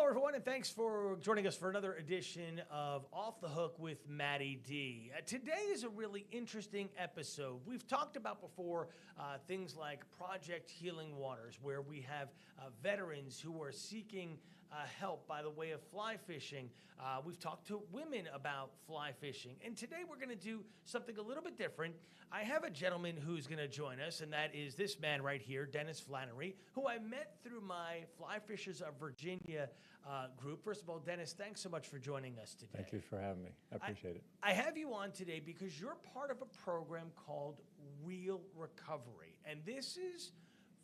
Hello, everyone, and thanks for joining us for another edition of Off the Hook with Matty D. Today is a really interesting episode. We've talked about before things like Project Healing Waters, where we have veterans who are seeking help by the way of fly fishing. We've talked to women about fly fishing, and today we're going to do something a little bit different. I have a gentleman who's going to join us, and that is this man right here, Dennis Flannery, who I met through my Fly Fishers of Virginia group. First of all, Dennis, thanks so much for joining us today. Thank you for having me. I appreciate it. I have you on today because you're part of a program called Real Recovery, and this is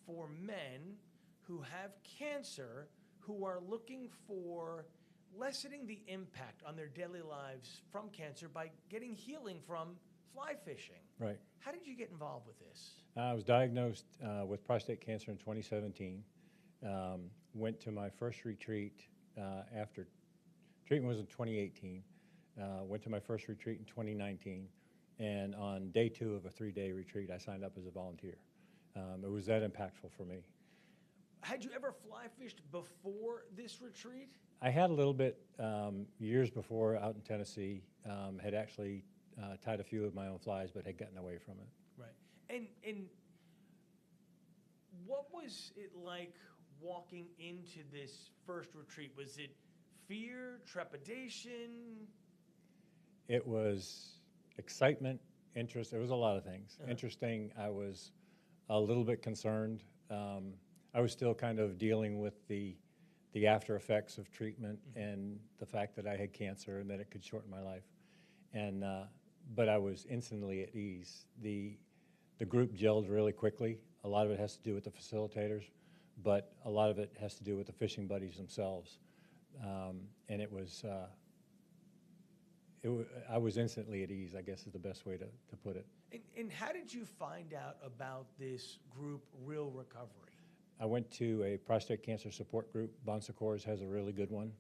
for men who have cancer who are looking for lessening the impact on their daily lives from cancer by getting healing from fly fishing. Right. How did you get involved with this? I was diagnosed with prostate cancer in 2017. Went to my first retreat after treatment was in 2018. Went to my first retreat in 2019. And on day 2 of a 3-day retreat, I signed up as a volunteer. It was that impactful for me. Had you ever fly fished before this retreat? I had a little bit years before out in Tennessee. Had actually tied a few of my own flies, but had gotten away from it. Right. And what was it like walking into this first retreat? Was it fear, trepidation? It was excitement, interest. It was a lot of things. Interesting. I was a little bit concerned. I was still kind of dealing with the after effects of treatment and the fact that I had cancer and that it could shorten my life. And but I was instantly at ease. The group gelled really quickly. A lot of it has to do with the facilitators, but a lot of it has to do with the fishing buddies themselves. And it was I was instantly at ease, I guess is the best way to put it. And how did you find out about this group, Real Recovery? I went to a prostate cancer support group. Encore has a really good one.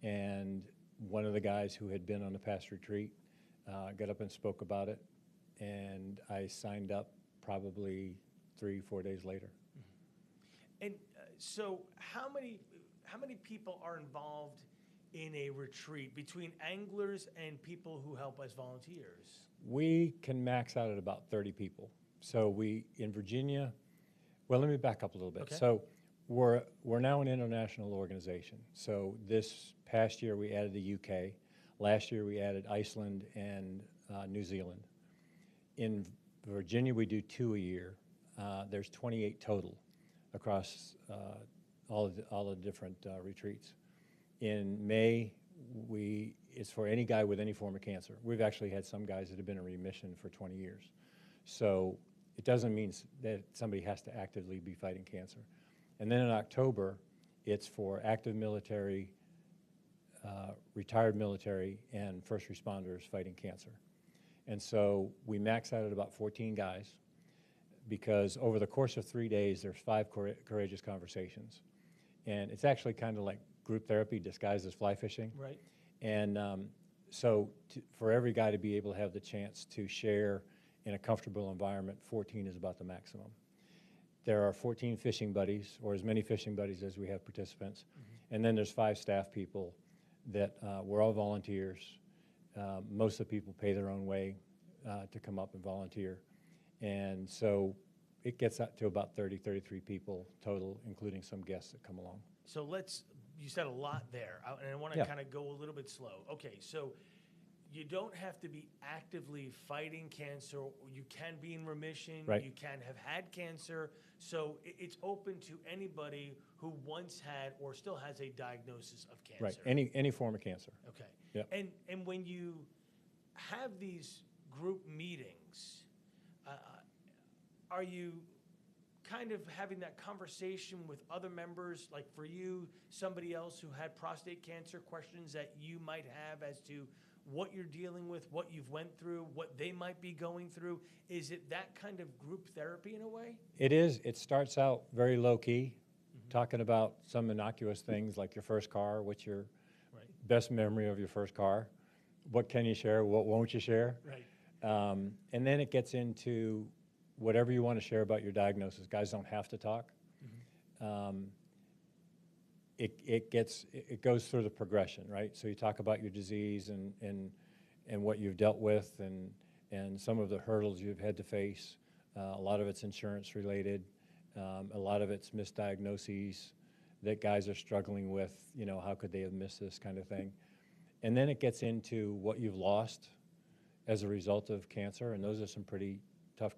And one of the guys who had been on the past retreat got up and spoke about it. And I signed up probably 3-4 days later. And so how many people are involved in a retreat between anglers and people who help as volunteers? We can max out at about 30 people. So in Virginia, well, let me back up a little bit. Okay. So we're now an international organization. So this past year we added the UK. Last year we added Iceland and New Zealand. In Virginia we do 2 a year. There's 28 total across all the different retreats. In May, it's for any guy with any form of cancer. We've actually had some guys that have been in remission for 20 years. So it doesn't mean that somebody has to actively be fighting cancer. And then in October, it's for active military, retired military, and first responders fighting cancer. And so we max out at about 14 guys because over the course of 3 days, there's 5 courageous conversations. And it's actually kind of like group therapy disguised as fly fishing. Right. And so for every guy to be able to have the chance to share in a comfortable environment, 14 is about the maximum. There are 14 fishing buddies, or as many fishing buddies as we have participants. And then there's 5 staff people that we're all volunteers. Most of the people pay their own way to come up and volunteer. And so it gets up to about 33 people total, including some guests that come along. So you said a lot there, and I want to kind of go a little bit slow. Okay, so you don't have to be actively fighting cancer. You can be in remission. Right. You can have had cancer. So it's open to anybody who once had or still has a diagnosis of cancer. Right, any form of cancer. Okay. Yep. And when you have these group meetings, are you kind of having that conversation with other members, like for you, somebody else who had prostate cancer, questions that you might have as to what you're dealing with, what you've went through, what they might be going through? Is it that kind of group therapy in a way? It is. It starts out very low-key, talking about some innocuous things like your first car, what's your best memory of your first car, what can you share, what won't you share? Right. And then it gets into whatever you want to share about your diagnosis. Guys don't have to talk. it goes through the progression, right? So you talk about your disease and what you've dealt with and some of the hurdles you've had to face. A lot of it's insurance related. A lot of it's misdiagnoses that guys are struggling with. You know, how could they have missed this kind of thing? And then it gets into what you've lost as a result of cancer, and those are some pretty tough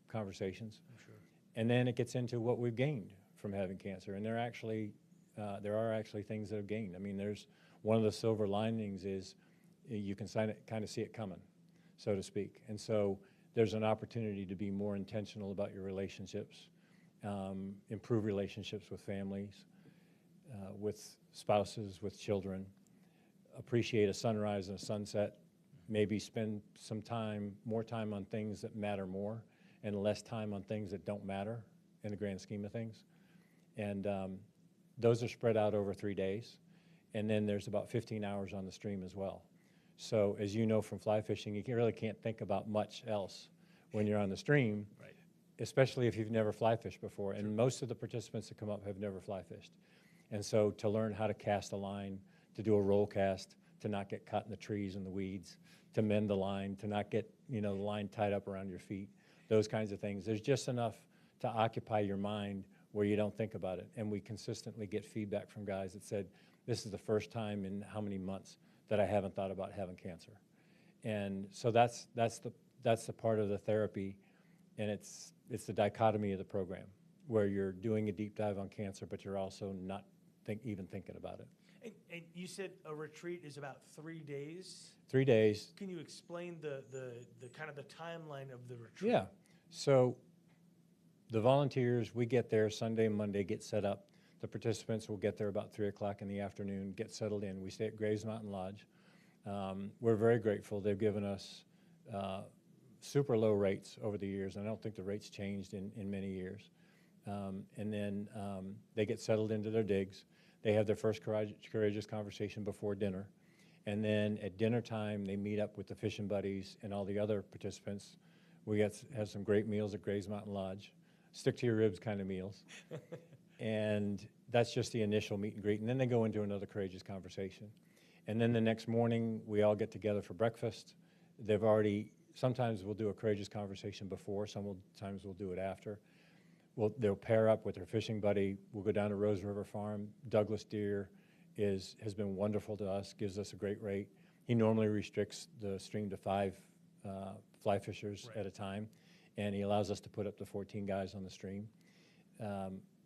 conversations. I'm sure. And then it gets into what we've gained from having cancer, and there are actually things that have gained. I mean, there's one of the silver linings is you can kind of see it coming, so to speak. And so there's an opportunity to be more intentional about your relationships, improve relationships with families, with spouses, with children, appreciate a sunrise and a sunset, maybe spend more time on things that matter more and less time on things that don't matter in the grand scheme of things. And those are spread out over 3 days. And then there's about 15 hours on the stream as well. So as you know from fly fishing, you really can't think about much else when you're on the stream, Right. especially if you've never fly fished before. And most of the participants that come up have never fly fished. And so to learn how to cast a line, to do a roll cast, to not get caught in the trees and the weeds, to mend the line, to not get the line tied up around your feet, those kinds of things. There's just enough to occupy your mind where you don't think about it. And we consistently get feedback from guys that said, this is the first time in how many months that I haven't thought about having cancer. And so that's the part of the therapy, and it's the dichotomy of the program, where you're doing a deep dive on cancer, but you're also not even thinking about it. And you said a retreat is about 3 days? 3 days. Can you explain the kind of the timeline of the retreat? Yeah. So the volunteers, we get there Sunday and Monday, get set up. The participants will get there about 3 o'clock in the afternoon, get settled in. We stay at Graves Mountain Lodge. We're very grateful. They've given us super low rates over the years, and I don't think the rates changed in many years. And then they get settled into their digs. They have their first courageous conversation before dinner. And then at dinner time, they meet up with the fishing buddies and all the other participants. We have some great meals at Graves Mountain Lodge, stick to your ribs kind of meals. And that's just the initial meet and greet. And then they go into another courageous conversation. And then the next morning, we all get together for breakfast. Sometimes we'll do a courageous conversation before, sometimes we'll do it after. They'll pair up with their fishing buddy. We'll go down to Rose River Farm. Douglas Deer has been wonderful to us, gives us a great rate. He normally restricts the stream to 5 fly fishers at a time, and he allows us to put up to 14 guys on the stream.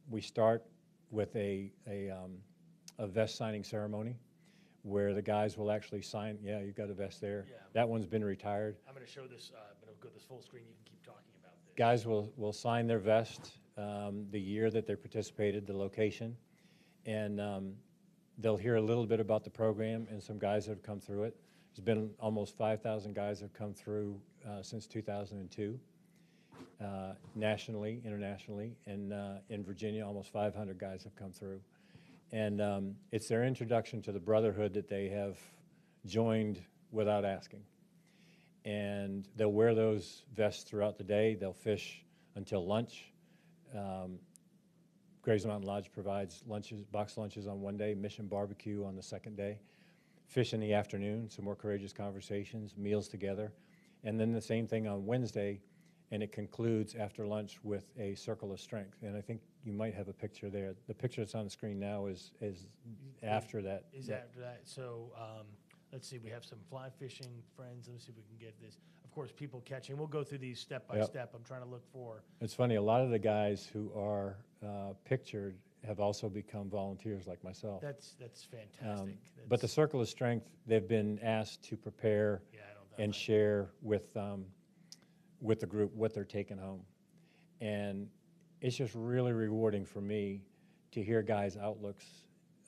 We start with a vest signing ceremony where the guys will actually sign. Yeah, you've got a vest there. Yeah. That one's been retired. I'm going to show this. I'm going to go this full screen. You can keep talking about this. Guys will sign their vest, the year that they participated, the location, and they'll hear a little bit about the program and some guys that have come through it. There's been almost 5,000 guys that have come through since 2002, nationally, internationally, and in Virginia, almost 500 guys have come through. And it's their introduction to the brotherhood that they have joined without asking. And they'll wear those vests throughout the day. They'll fish until lunch. Graves Mountain Lodge provides lunches, box lunches on one day, Mission Barbecue on the second day. Fish in the afternoon, some more courageous conversations, meals together. And then the same thing on Wednesday, and it concludes after lunch with a circle of strength. And I think you might have a picture there. The picture that's on the screen now is after that. Is after that. So let's see, we have some fly fishing friends. Let me see if we can get this. Of course, people catching. We'll go through these step by step. I'm trying to look for. It's funny, a lot of the guys who are pictured have also become volunteers like myself. That's fantastic. But the circle of strength, they've been asked to prepare and share with the group what they're taking home. And it's just really rewarding for me to hear guys' outlooks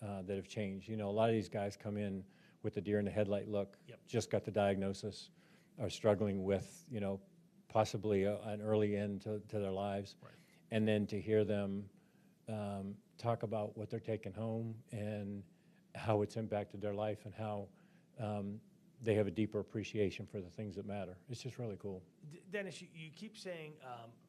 that have changed. You know, a lot of these guys come in with the deer in the headlight look, just got the diagnosis, are struggling with, possibly an early end to their lives. Right. And then to hear them talk about what they're taking home and how it's impacted their life and how they have a deeper appreciation for the things that matter. It's just really cool. Dennis, you keep saying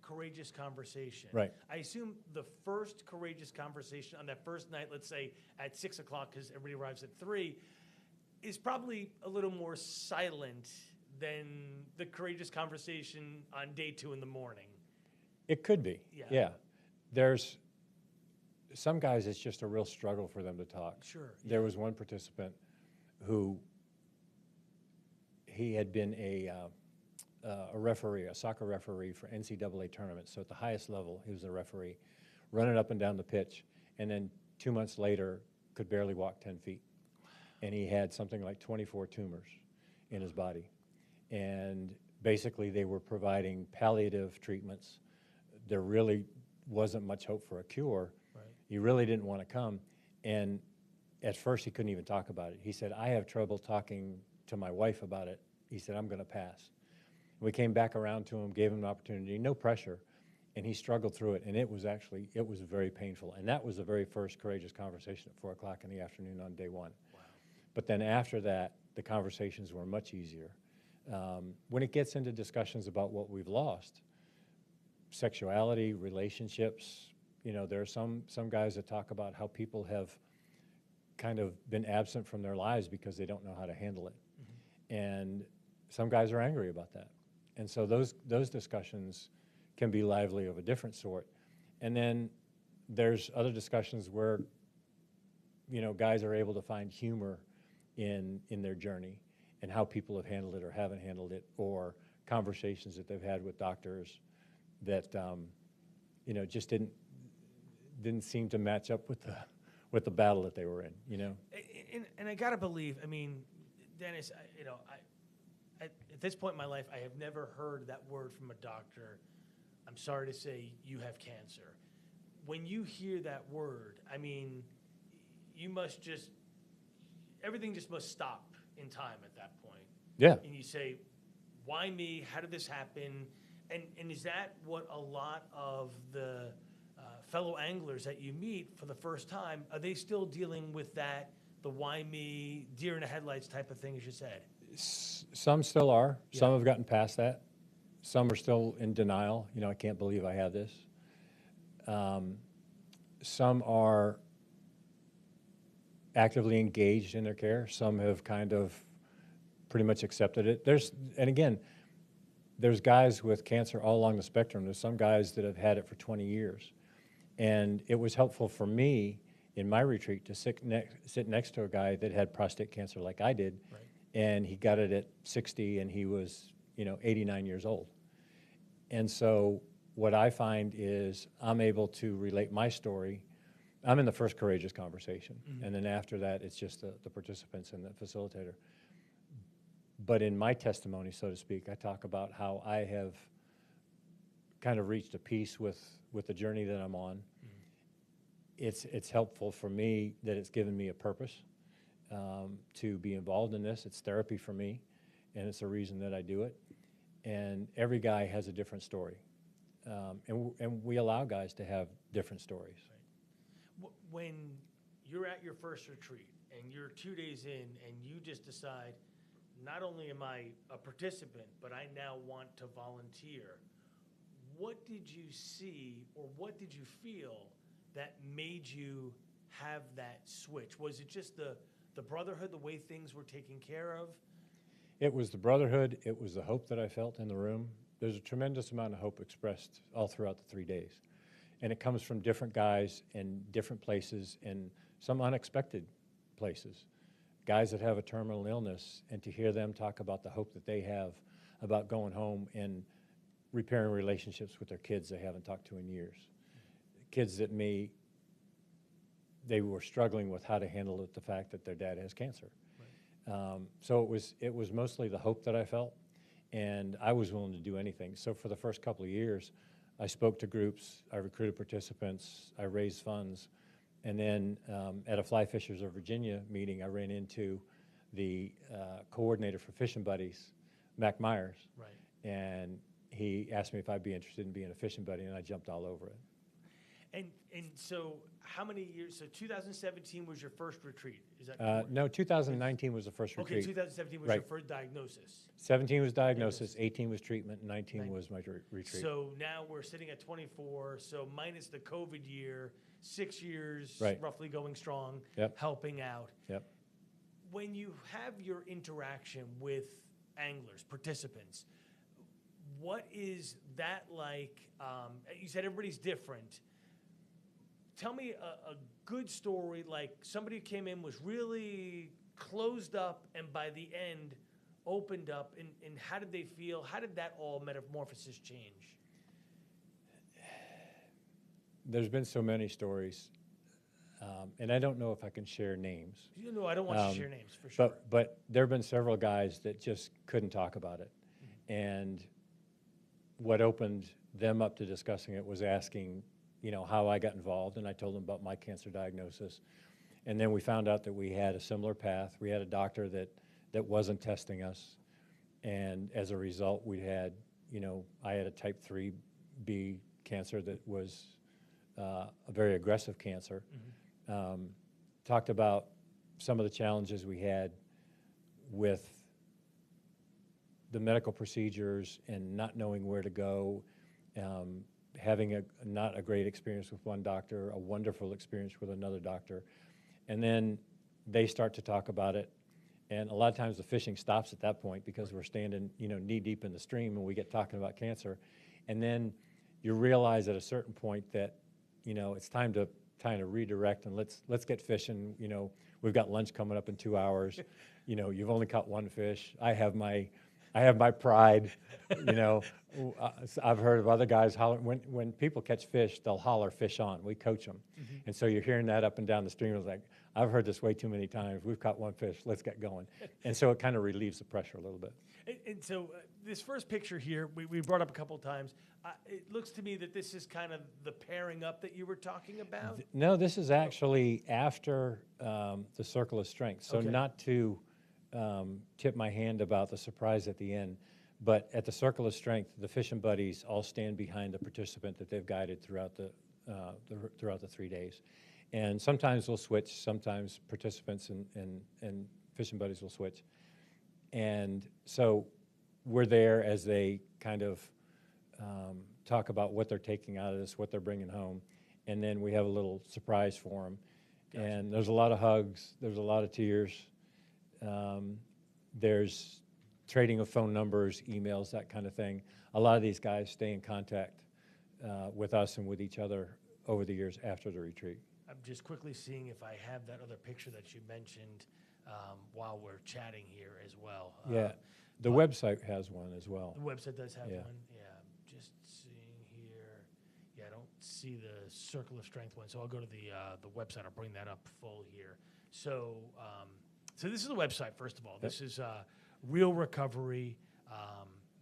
courageous conversation. Right. I assume the first courageous conversation on that first night, let's say at 6 o'clock, because everybody arrives at 3, is probably a little more silent than the courageous conversation on day 2 in the morning. It could be. Yeah. There's some guys, it's just a real struggle for them to talk. Sure. There was one participant who he had been a referee, a soccer referee for NCAA tournaments. So at the highest level, he was a referee, running up and down the pitch, and then 2 months later could barely walk 10 feet. And he had something like 24 tumors in his body. And basically they were providing palliative treatments. There really wasn't much hope for a cure. Right. He really didn't want to come. And at first he couldn't even talk about it. He said, I have trouble talking to my wife about it. He said, I'm going to pass. We came back around to him, gave him an opportunity, no pressure, and he struggled through it. And it was very painful. And that was the very first courageous conversation at 4 o'clock in the afternoon on day 1. Wow. But then after that, the conversations were much easier. When it gets into discussions about what we've lost, sexuality, relationships, you know, there are some guys that talk about how people have kind of been absent from their lives because they don't know how to handle it. Mm-hmm. And some guys are angry about that. And so those discussions can be lively of a different sort. And then there's other discussions where, you know, guys are able to find humor in their journey and how people have handled it or haven't handled it, or conversations that they've had with doctors that, you know, just didn't seem to match up with the battle that they were in, you know? And I gotta believe, I mean, Dennis, at this point in my life, I have never heard that word from a doctor. I'm sorry to say you have cancer. When you hear that word, I mean, everything just must stop in time at that point. Yeah. And you say, why me? How did this happen? And is that what a lot of the fellow anglers that you meet for the first time, are they still dealing with that, the why me, deer in the headlights type of thing, as you said? Some still are. Yeah. Some have gotten past that. Some are still in denial. You know, I can't believe I have this. Some are actively engaged in their care. Some have kind of pretty much accepted it. There's guys with cancer all along the spectrum. There's some guys that have had it for 20 years. And it was helpful for me in my retreat to sit next to a guy that had prostate cancer like I did. Right. And he got it at 60 and he was, you know, 89 years old. And so what I find is I'm able to relate my story. I'm in the first courageous conversation. Mm-hmm. And then after that, it's just the participants and the facilitator. But in my testimony, so to speak, I talk about how I have kind of reached a peace with the journey that I'm on. Mm-hmm. It's helpful for me that it's given me a purpose to be involved in this. It's therapy for me, and it's a reason that I do it. And every guy has a different story. And we allow guys to have different stories. Right. When you're at your first retreat and you're 2 days in and you just decide, not only am I a participant, but I now want to volunteer, what did you see or what did you feel that made you have that switch? Was it just the brotherhood, the way things were taken care of? It was the brotherhood. It was the hope that I felt in the room. There's a tremendous amount of hope expressed all throughout the 3 days. And it comes from different guys in different places and some unexpected places. Guys that have a terminal illness, and to hear them talk about the hope that they have about going home and repairing relationships with their kids they haven't talked to in years. Kids that they were struggling with how to handle the fact that their dad has cancer. Right. So it was mostly the hope that I felt, and I was willing to do anything. So for the first couple of years, I spoke to groups, I recruited participants, I raised funds, and then at a Fly Fishers of Virginia meeting, I ran into the coordinator for Fishing Buddies, Mac Myers. Right. And he asked me if I'd be interested in being a fishing buddy, and I jumped all over it. And so how many years? So 2017 was your first retreat. Is that correct? No, 2019 was the first Okay, retreat. 2017 was Right. your first diagnosis. 17 was diagnosis, 18 was treatment, 19 was my retreat. So now we're sitting at 24. So minus the COVID year, 6 years Right. roughly going strong, Yep. helping out. Yep. When you have your interaction with anglers, participants, what is that like? You said everybody's different. Tell me a good story, like somebody who came in, was really closed up, and by the end opened up, and how did they feel? How did that all metamorphosis change? There's been so many stories, and I don't know if I can share names. You know, I don't want you to share names, for sure. But there have been several guys that just couldn't talk about it. And what opened them up to discussing it was asking, how I got involved, and I told them about my cancer diagnosis. And then we found out that we had a similar path. We had a doctor that wasn't testing us, and as a result, we had, I had a type 3B cancer that was a very aggressive cancer. Talked about some of the challenges we had with the medical procedures and not knowing where to go, having not a great experience with one doctor, a wonderful experience with another doctor. And then they start to talk about it. And a lot of times the fishing stops at that point because we're standing, knee deep in the stream, and we get talking about cancer. And then you realize at a certain point that, it's time to kind of redirect and let's get fishing. We've got lunch coming up in 2 hours. You've only caught one fish. I have my pride. I've heard of other guys holler when people catch fish, they'll holler "fish on." We coach them, and so you're hearing that up and down the stream. It's like, I've heard this way too many times. We've caught one fish. Let's get going. And so it kind of relieves the pressure a little bit. And so this first picture here, we brought up a couple of times. It looks to me that this is kind of the pairing up that you were talking about. No, this is actually after the Circle of Strength. So not to tip my hand about the surprise at the end, but at the Circle of Strength, the fishing buddies all stand behind the participant that they've guided throughout the 3 days. And sometimes we'll switch, sometimes participants and fishing buddies will switch. And so we're there as they kind of talk about what they're taking out of this, what they're bringing home. And then we have a little surprise for them. Gotcha. And there's a lot of hugs, there's a lot of tears. There's trading of phone numbers, emails, that kind of thing. A lot of these guys stay in contact with us and with each other over the years after the retreat. I'm just quickly seeing if I have that other picture that you mentioned while we're chatting here as well. Yeah, the website has one as well. The website does have Yeah. one. Yeah, I'm just seeing here. Yeah, I don't see the Circle of Strength one, so I'll go to the website. I'll bring that up full here. So, so this is the website. First of all, this is Real Recovery.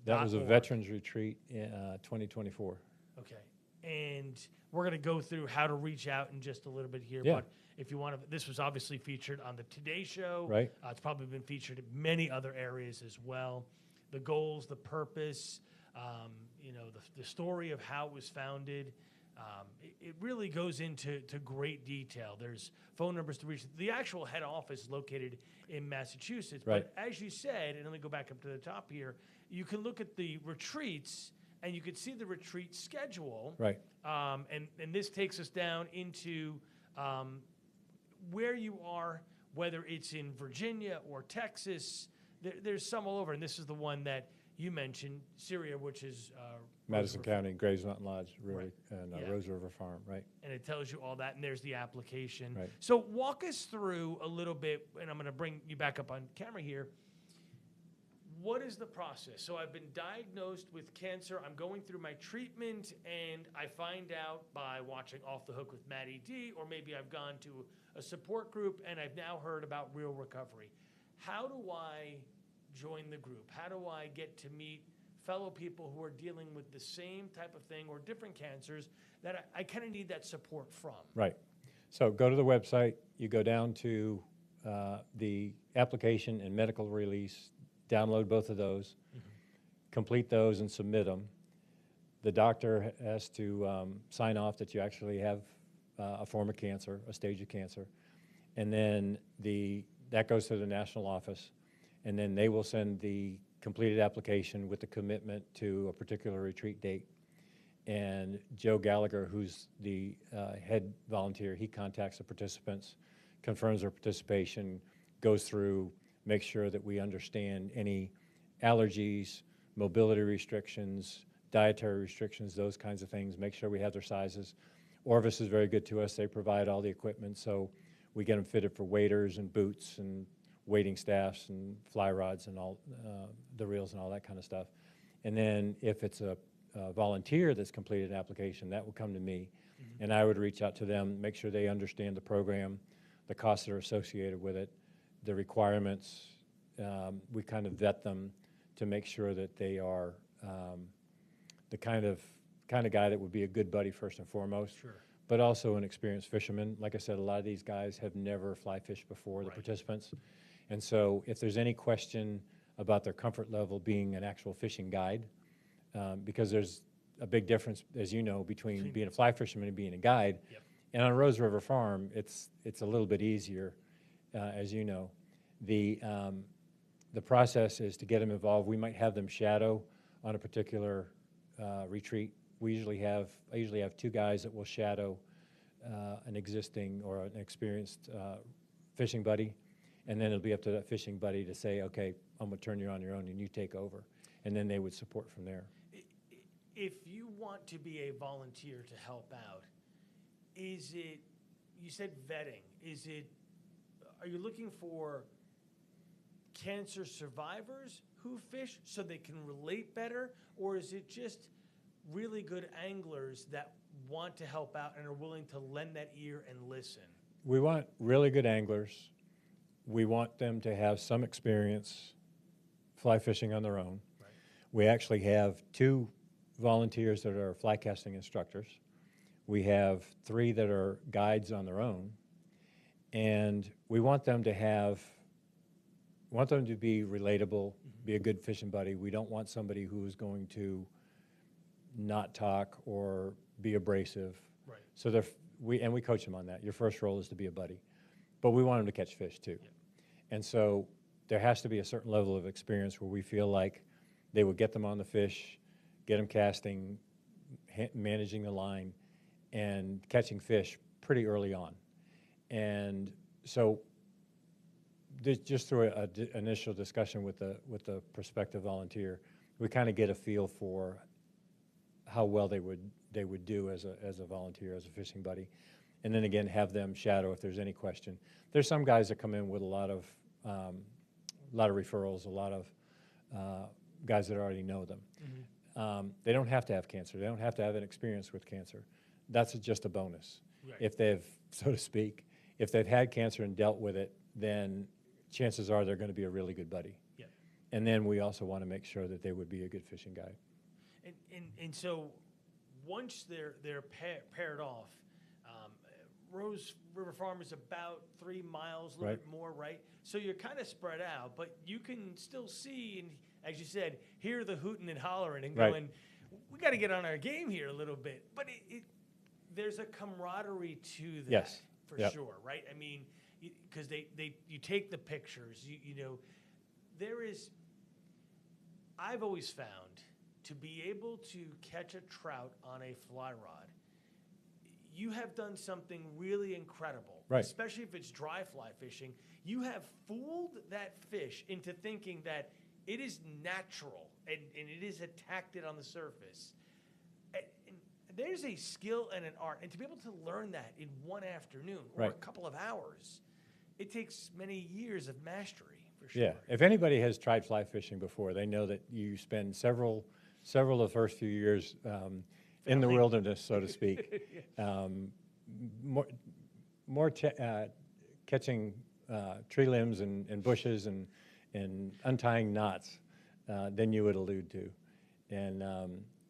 That was a veterans retreat in 2024. Okay. And we're going to go through how to reach out in just a little bit here. Yeah. But if you want to, this was obviously featured on the Today Show. Right. It's probably been featured in many other areas as well. The goals, the purpose, the story of how it was founded. It really goes into great detail. There's phone numbers to reach. The actual head office is located in Massachusetts. Right. But as you said, and let me go back up to the top here, you can look at the retreats and you can see the retreat schedule. Right. And this takes us down into where you are, whether it's in Virginia or Texas. There's some all over, and this is the one that you mentioned, Syria, which is Madison County, Graves Mountain Lodge, really, Right. and Yeah. Rose River Farm, right? And it tells you all that, and there's the application. Right. So walk us through a little bit, and I'm going to bring you back up on camera here. What is the process? So I've been diagnosed with cancer. I'm going through my treatment, and I find out by watching Off the Hook with Matty D, or maybe I've gone to a support group, and I've now heard about Real Recovery. How do I join the group? How do I get to meet fellow people who are dealing with the same type of thing or different cancers that I kind of need that support from? Right. So go to the website. You go down to the application and medical release. Download both of those, complete those, and submit them. The doctor has to sign off that you actually have a form of cancer, a stage of cancer. And then that goes to the national office, and then they will send the completed application with the commitment to a particular retreat date. And Joe Gallagher, who's the head volunteer, he contacts the participants, confirms their participation, goes through, makes sure that we understand any allergies, mobility restrictions, dietary restrictions, those kinds of things, make sure we have their sizes. Orvis is very good to us. They provide all the equipment, so we get them fitted for waders and boots and wading staffs and fly rods and all the reels and all that kind of stuff. And then if it's a volunteer that's completed an application, that will come to me, and I would reach out to them, make sure they understand the program, the costs that are associated with it, the requirements. We kind of vet them to make sure that they are the kind of guy that would be a good buddy first and foremost, but also an experienced fisherman. Like I said, a lot of these guys have never fly fished before, the participants. And so if there's any question about their comfort level being an actual fishing guide, because there's a big difference, as you know, between being a fly fisherman and being a guide. And on Rose River Farm, it's a little bit easier, as you know. The process is to get them involved. We might have them shadow on a particular retreat. I usually have 2 guys that will shadow an existing or an experienced fishing buddy, and then it'll be up to that fishing buddy to say, okay, I'm gonna turn you on your own and you take over, and then they would support from there. If you want to be a volunteer to help out, is it, you said vetting, are you looking for cancer survivors who fish so they can relate better, or is it just really good anglers that want to help out and are willing to lend that ear and listen? We want really good anglers. We want them to have some experience fly fishing on their own. Right. We actually have 2 volunteers that are fly casting instructors. We have 3 that are guides on their own, and we want them to be relatable, be a good fishing buddy. We don't want somebody who is going to not talk or be abrasive. Right. So we coach them on that. Your first role is to be a buddy, but we want them to catch fish too. Yeah. And so there has to be a certain level of experience where we feel like they would get them on the fish, get them casting, managing the line, and catching fish pretty early on. And so just through an initial discussion with the prospective volunteer, we kind of get a feel for how well they would do as a volunteer, as a fishing buddy, and then again have them shadow if there's any question. There's some guys that come in with a lot of referrals, a lot of guys that already know them. They don't have to have cancer. They don't have to have an experience with cancer. That's just a bonus. Right. If they've, so to speak, if they've had cancer and dealt with it, then chances are they're going to be a really good buddy. Yeah. And then we also want to make sure that they would be a good fishing guide. And so once they're paired off, Rose River Farm is about 3 miles, a little bit more, right? So you're kind of spread out, but you can still see and, as you said, hear the hooting and hollering and going, we got to get on our game here a little bit. But there's a camaraderie to that, for sure, right? I mean, because you take the pictures, you know, I've always found to be able to catch a trout on a fly rod, you have done something really incredible, especially if it's dry fly fishing. You have fooled that fish into thinking that it is natural and it is attacked on the surface. And there's a skill and an art, and to be able to learn that in one afternoon or a couple of hours, it takes many years of mastery, for sure. Yeah, if anybody has tried fly fishing before, they know that you spend several of the first few years in the wilderness, so to speak, more catching tree limbs and bushes and untying knots than you would allude to. And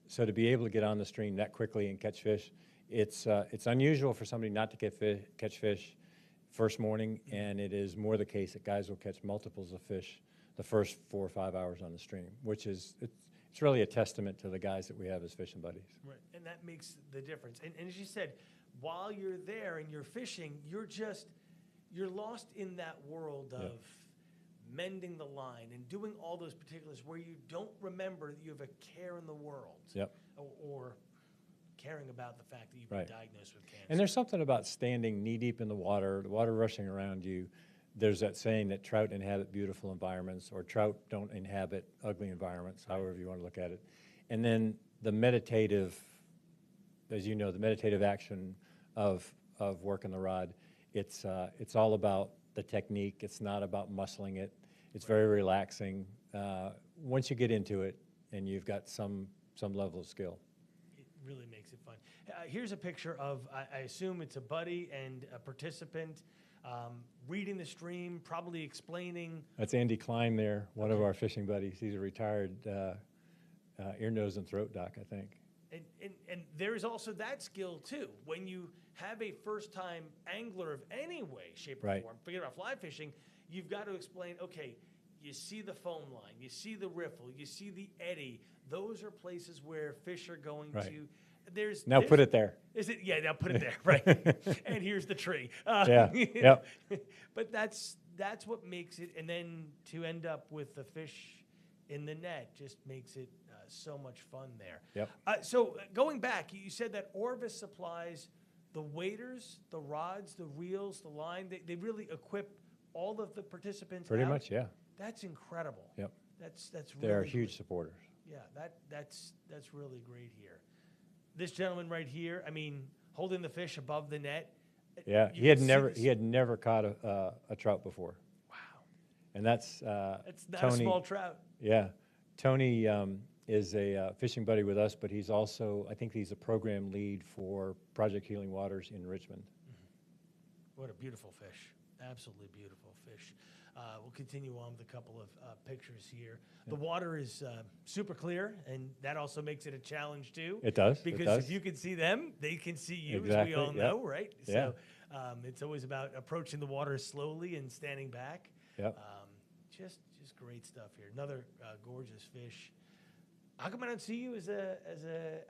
so to be able to get on the stream that quickly and catch fish, it's unusual for somebody not to catch fish first morning, and it is more the case that guys will catch multiples of fish the first 4 or 5 hours on the stream, which is it's really a testament to the guys that we have as fishing buddies. Right, and that makes the difference. And as you said, while you're there and you're fishing, you're lost in that world of mending the line and doing all those particulars where you don't remember that you have a care in the world. Yep. Or caring about the fact that you've been diagnosed with cancer. And there's something about standing knee-deep in the water rushing around you. There's that saying that trout inhabit beautiful environments, or trout don't inhabit ugly environments, however you want to look at it. And then the meditative, as you know, the meditative action of working the rod, it's all about the technique. It's not about muscling it. It's very relaxing. Once you get into it and you've got some level of skill. It really makes it fun. Here's a picture of, I assume it's a buddy and a participant reading the stream, probably explaining. That's Andy Klein there, one of our fishing buddies. He's a retired ear, nose, and throat doc, I think. And there is also that skill too. When you have a first-time angler of any way, shape, or form, forget about fly fishing, you've got to explain, okay, you see the foam line, you see the riffle, you see the eddy. Those are places where fish are going to. Now put it there. Is it? Yeah, now put it there, right. And here's the tree. Yep. But that's what makes it, and then to end up with the fish in the net just makes it so much fun there. Yep. So going back, you said that Orvis supplies the waders, the rods, the reels, the line. They really equip all of the participants. Pretty much, yeah. That's incredible. Yep. That's really They're huge supporters. Yeah, that's really great here. This gentleman right here, I mean, holding the fish above the net. Yeah, he had never caught a trout before. Wow. And that's not Tony, a small trout. Yeah, Tony is a fishing buddy with us, but he's also, I think he's a program lead for Project Healing Waters in Richmond. Mm-hmm. What a beautiful fish. Absolutely beautiful fish. We'll continue on with a couple of pictures here. The water is super clear, and that also makes it a challenge too. It does. Because if you can see them, they can see you, as we all know, right? So it's always about approaching the water slowly and standing back. Yep. Just great stuff here. Another gorgeous fish. How come I don't see you as a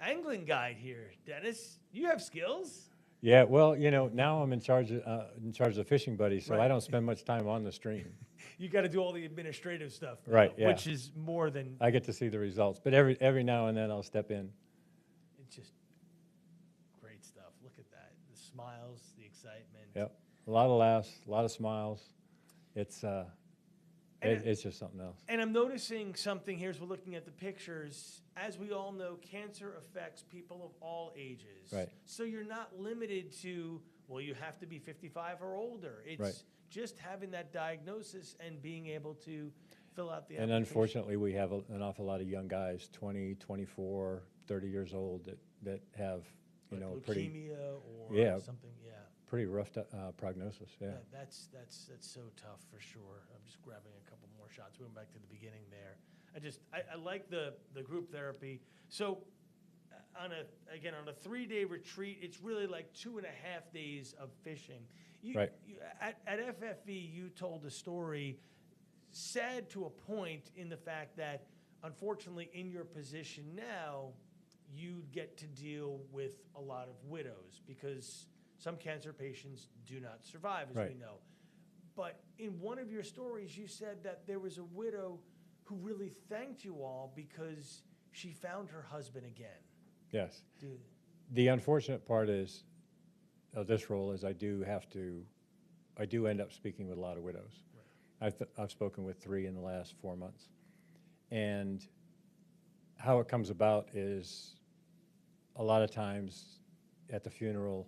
angling guide here, Dennis? You have skills. Yeah, well, you know, now I'm in charge of the fishing buddy, so I don't spend much time on the stream. You got to do all the administrative stuff, though, right? Yeah. Which is more than I get to see the results, but every now and then I'll step in. It's just great stuff. Look at that, the smiles, the excitement. Yep, a lot of laughs, a lot of smiles. It's it's just something else. And I'm noticing something here as we're looking at the pictures. As we all know, cancer affects people of all ages. Right. So you're not limited to, well, you have to be 55 or older. It's just having that diagnosis and being able to fill out the application. And unfortunately, we have an awful lot of young guys, 20, 24, 30 years old, that have, you know, leukemia or something, pretty rough prognosis, yeah. That's so tough for sure. I'm just grabbing a couple more shots. We went back to the beginning there. I like the group therapy. So on a 3-day retreat, it's really like 2.5 days of fishing. At FFV, you told a story, sad to a point, in the fact that unfortunately in your position now, you get to deal with a lot of widows because some cancer patients do not survive, as we know. But in one of your stories, you said that there was a widow who really thanked you all because she found her husband again. Yes. The unfortunate part of this role is I do end up speaking with a lot of widows. Right. I've spoken with 3 in the last 4 months. And how it comes about is a lot of times at the funeral,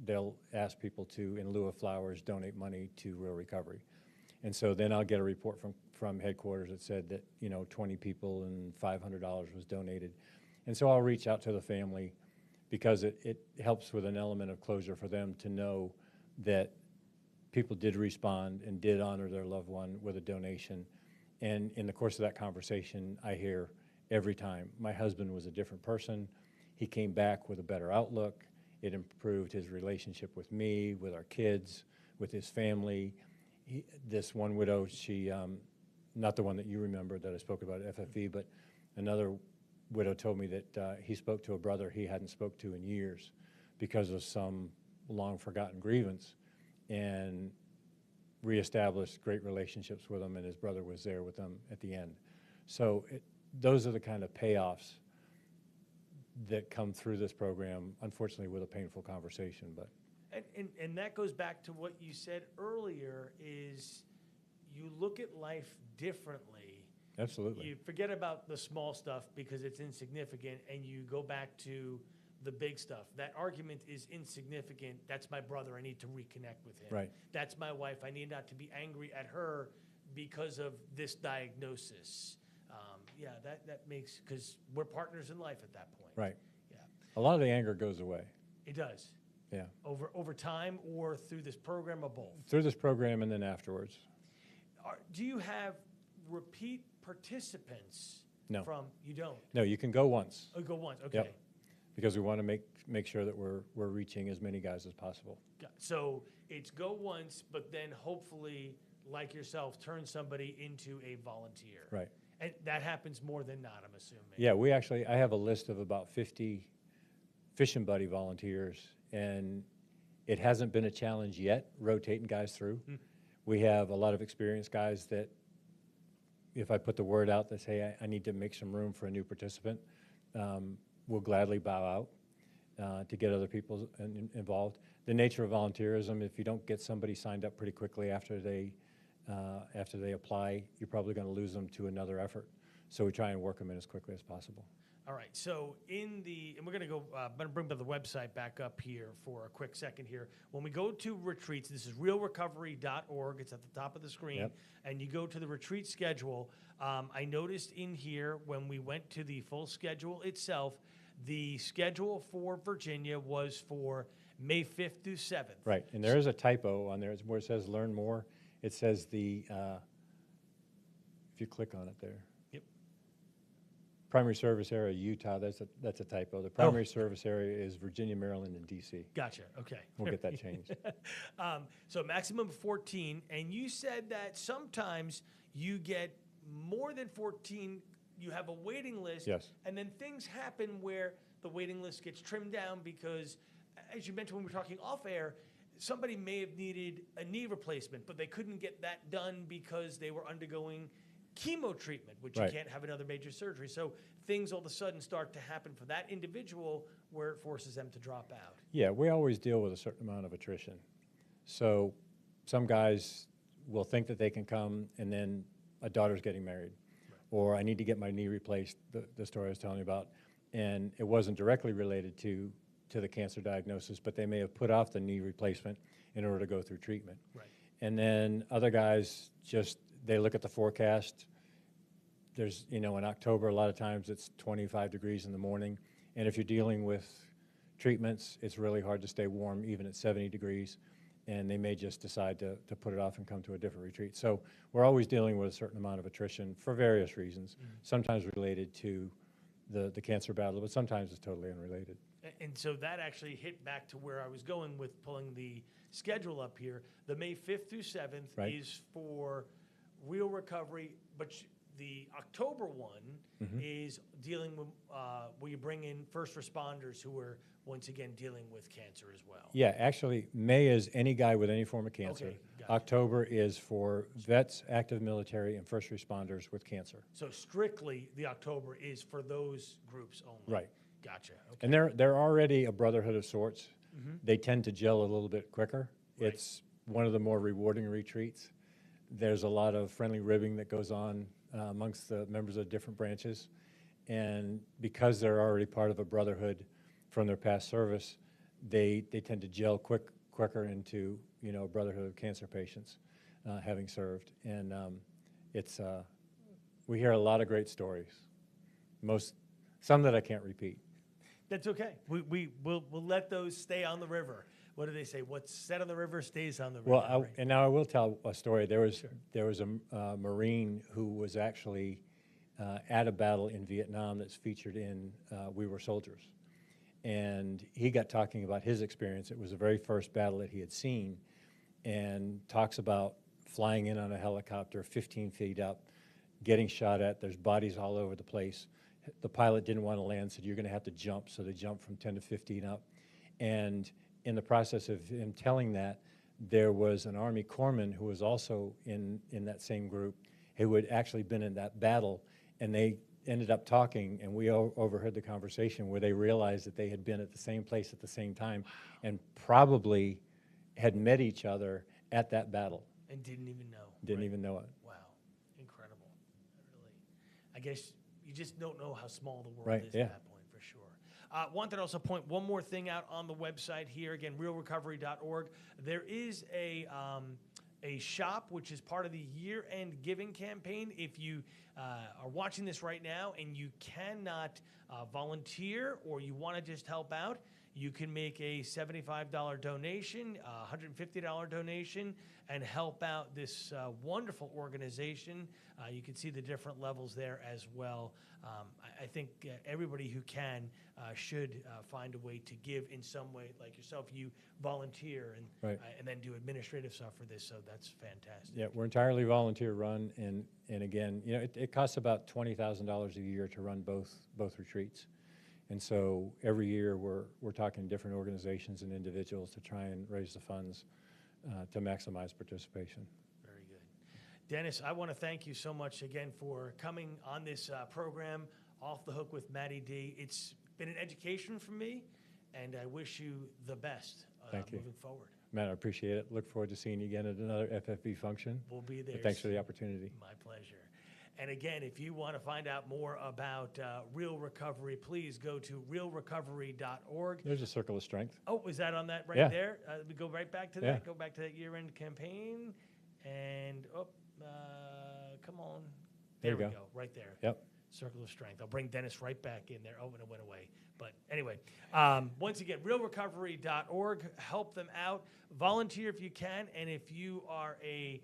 they'll ask people to, in lieu of flowers, donate money to Real Recovery. And so then I'll get a report from headquarters that said that, you know, 20 people and $500 was donated. And so I'll reach out to the family because it helps with an element of closure for them to know that people did respond and did honor their loved one with a donation. And in the course of that conversation, I hear every time, my husband was a different person. He came back with a better outlook. It improved his relationship with me, with our kids, with his family. This one widow, she, not the one that you remember that I spoke about at FFV, but another widow told me that he spoke to a brother he hadn't spoke to in years because of some long forgotten grievance, and reestablished great relationships with him, and his brother was there with them at the end. So those are the kind of payoffs that come through this program, unfortunately with a painful conversation. But and that goes back to what you said earlier, is you look at life differently. absolutely. You forget about the small stuff because it's insignificant, and you go back to the big stuff. That argument is insignificant. That's my brother. I need to reconnect with him. Right. That's my wife. I need not to be angry at her because of this diagnosis. Yeah, that makes, because we're partners in life at that point. Right. Yeah, A lot of the anger goes away. it does. Yeah. Over time, or through this program, or both. Through this program and then afterwards. Do you have repeat participants? No. You don't? No, you can go once. Oh, go once, okay. Yep. Because we want to make sure that we're reaching as many guys as possible. So it's go once, but then hopefully, like yourself, turn somebody into a volunteer. Right. And that happens more than not, I'm assuming. Yeah, I have a list of about 50 fishing buddy volunteers, and it hasn't been a challenge yet, rotating guys through. We have a lot of experienced guys that, if I put the word out that say, I need to make some room for a new participant, will gladly bow out to get other people involved. The nature of volunteerism, if you don't get somebody signed up pretty quickly after they apply, you're probably going to lose them to another effort. So we try and work them in as quickly as possible. All right, so and we're going to go, I'm going to bring the website back up here for a quick second here. When we go to retreats, this is realrecovery.org. It's at the top of the screen. Yep. And you go to the retreat schedule. I noticed in here, when we went to the full schedule itself, the schedule for Virginia was for May 5th through 7th. Right, and there is a typo on there where it says learn more. It says if you click on it there. Yep. Primary service area, Utah, that's a typo. The primary service area is Virginia, Maryland, and DC. Gotcha, okay. We'll get that changed. So maximum 14, and you said that sometimes you get more than 14, you have a waiting list. Yes. And then things happen where the waiting list gets trimmed down because, as you mentioned when we were talking off air, somebody may have needed a knee replacement, but they couldn't get that done because they were undergoing chemo treatment, which Right. you can't have another major surgery. So things all of a sudden start to happen for that individual where it forces them to drop out. Yeah, we always deal with a certain amount of attrition. So some guys will think that they can come, and then a daughter's getting married. Right. Or I need to get my knee replaced, the story I was telling you about. And it wasn't directly related to the cancer diagnosis, but they may have put off the knee replacement in order to go through treatment. Right. And then other guys they look at the forecast. There's, in October, a lot of times it's 25 degrees in the morning. And if you're dealing with treatments, it's really hard to stay warm even at 70 degrees. And they may just decide to put it off and come to a different retreat. So we're always dealing with a certain amount of attrition for various reasons, sometimes related to the cancer battle, but sometimes it's totally unrelated. And so that actually hit back to where I was going with pulling the schedule up here. The May 5th through 7th Right. is for Real Recovery, but the October one is dealing with where you bring in first responders who are, once again, dealing with cancer as well. Yeah, actually, May is any guy with any form of cancer. Okay, gotcha. October is for vets, active military, and first responders with cancer. So strictly, the October is for those groups only. Right. Gotcha. Okay. And they're already a brotherhood of sorts. They tend to gel a little bit quicker. Right. It's one of the more rewarding retreats. There's a lot of friendly ribbing that goes on amongst the members of different branches. And because they're already part of a brotherhood from their past service, they tend to gel quicker into a brotherhood of cancer patients having served. And we hear a lot of great stories, some that I can't repeat. That's okay. We'll let those stay on the river. What do they say? What's set on the river stays on the river. Well, right? and now I will tell a story. There was a Marine who was actually at a battle in Vietnam that's featured in We Were Soldiers. And he got talking about his experience. It was the very first battle that he had seen, and talks about flying in on a helicopter 15 feet up, getting shot at. There's bodies all over the place. The pilot didn't want to land, said, "You're going to have to jump." So they jumped from 10 to 15 up. And in the process of him telling that, there was an Army corpsman who was also in that same group who had actually been in that battle, and they ended up talking, and we overheard the conversation where they realized that they had been at the same place at the same time and probably had met each other at that battle. And didn't even know. Didn't even know it. Wow, incredible. Really, I guess you just don't know how small the world is at that point, for sure. Wanted to also point one more thing out on the website here. Again, realrecovery.org. There is a shop which is part of the year-end giving campaign. If you are watching this right now and you cannot volunteer or you want to just help out, you can make a $75 donation, a $150 donation, and help out this wonderful organization. You can see the different levels there as well. I think everybody who can should find a way to give in some way, like yourself. You volunteer and then do administrative stuff for this, so that's fantastic. Yeah, we're entirely volunteer run, and again, you know, it costs about $20,000 a year to run both retreats. And so every year we're talking to different organizations and individuals to try and raise the funds to maximize participation. Very good. Dennis, I want to thank you so much again for coming on this program, Off the Hook with Matty D. It's been an education for me, and I wish you the best moving forward. Matt, I appreciate it. Look forward to seeing you again at another FFB function. We'll be there. But thanks for the opportunity. My pleasure. And again, if you want to find out more about Real Recovery, please go to realrecovery.org. There's a circle of strength. Oh, is that on that right there? We go right back to that. Yeah. Go back to that year-end campaign. And, come on. There we go. Right there. Yep. Circle of strength. I'll bring Dennis right back in there. Oh, and it went away. But anyway, once again, realrecovery.org. Help them out. Volunteer if you can. And if you are a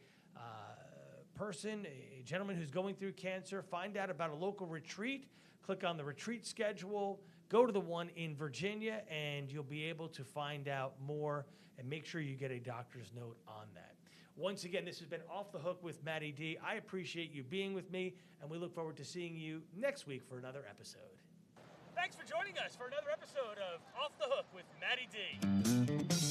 person, a gentleman who's going through cancer, find out about a local retreat. Click on the retreat schedule. Go to the one in Virginia, and you'll be able to find out more. And make sure you get a doctor's note on that. Once again, this has been Off the Hook with Matty D. I appreciate you being with me, and we look forward to seeing you next week for another episode. Thanks for joining us for another episode of Off the Hook with Matty D.